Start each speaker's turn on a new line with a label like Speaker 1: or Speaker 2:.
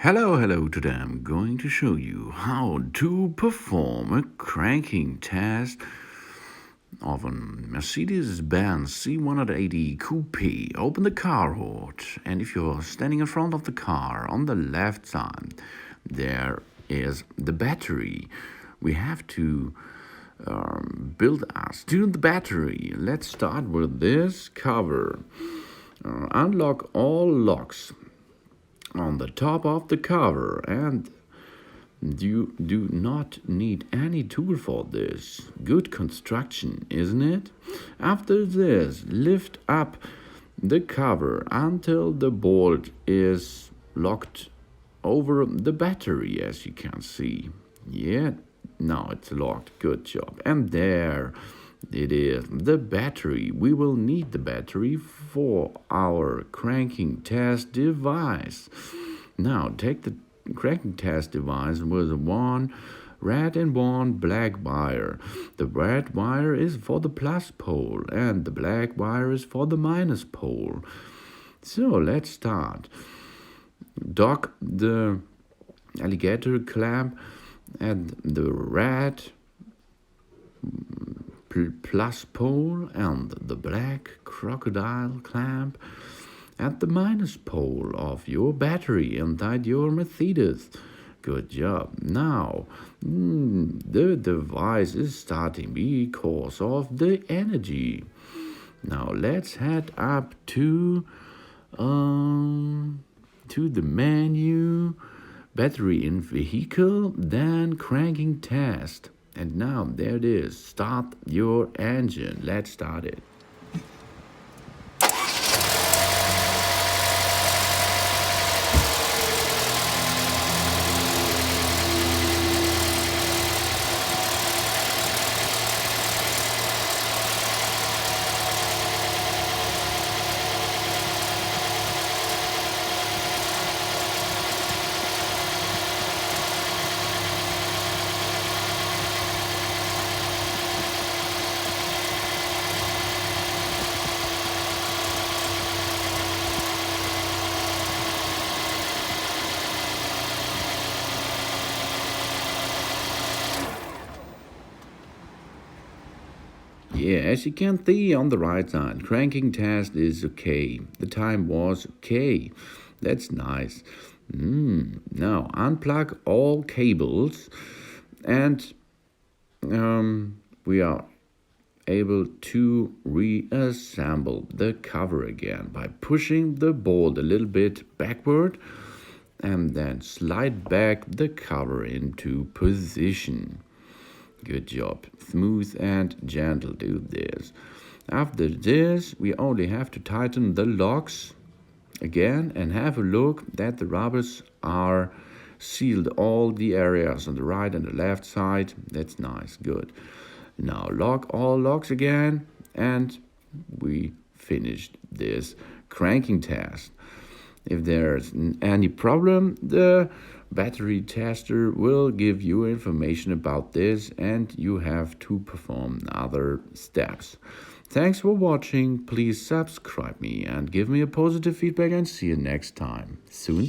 Speaker 1: Hello, today I'm going to show you how to perform a cranking test of a Mercedes-Benz C180 Coupe. Open the car hood, and if you're standing in front of the car, on the left side, there is the battery. We have to build us to the battery. Let's start with this cover. Unlock all locks on the top of the cover, and you do not need any tool for this. Good construction, isn't it? After this, lift up the cover until the bolt is locked over the battery, as you can see. Yeah, now it's locked. Good job. And there it is, the battery. We will need the battery for our cranking test device. Now take the cranking test device with one red and one black wire. The red wire is for the plus pole and the black wire is for the minus pole. So let's start. Dock the alligator clamp at the red plus pole and the black crocodile clamp at the minus pole of your battery inside your Mercedes. Good job. Now, the device is starting because of the energy. Now, let's head up to the menu, battery in vehicle, then cranking test. And now, there it is. Start your engine. Let's start it. Yeah, as you can see on the right side, cranking test is okay. The time was okay. That's nice. Now unplug all cables, and we are able to reassemble the cover again by pushing the bolt a little bit backward and then slide back the cover into position. Good job. Smooth and gentle do this. After this, we only have to tighten the locks again and have a look that the rubbers are sealed all the areas on the right and the left side. That's nice. Good. Now lock all locks again, and we finished this cranking test. If there's any problem, the battery tester will give you information about this, and you have to perform other steps. Thanks for watching. Please subscribe me and give me a positive feedback, and see you next time. Soon.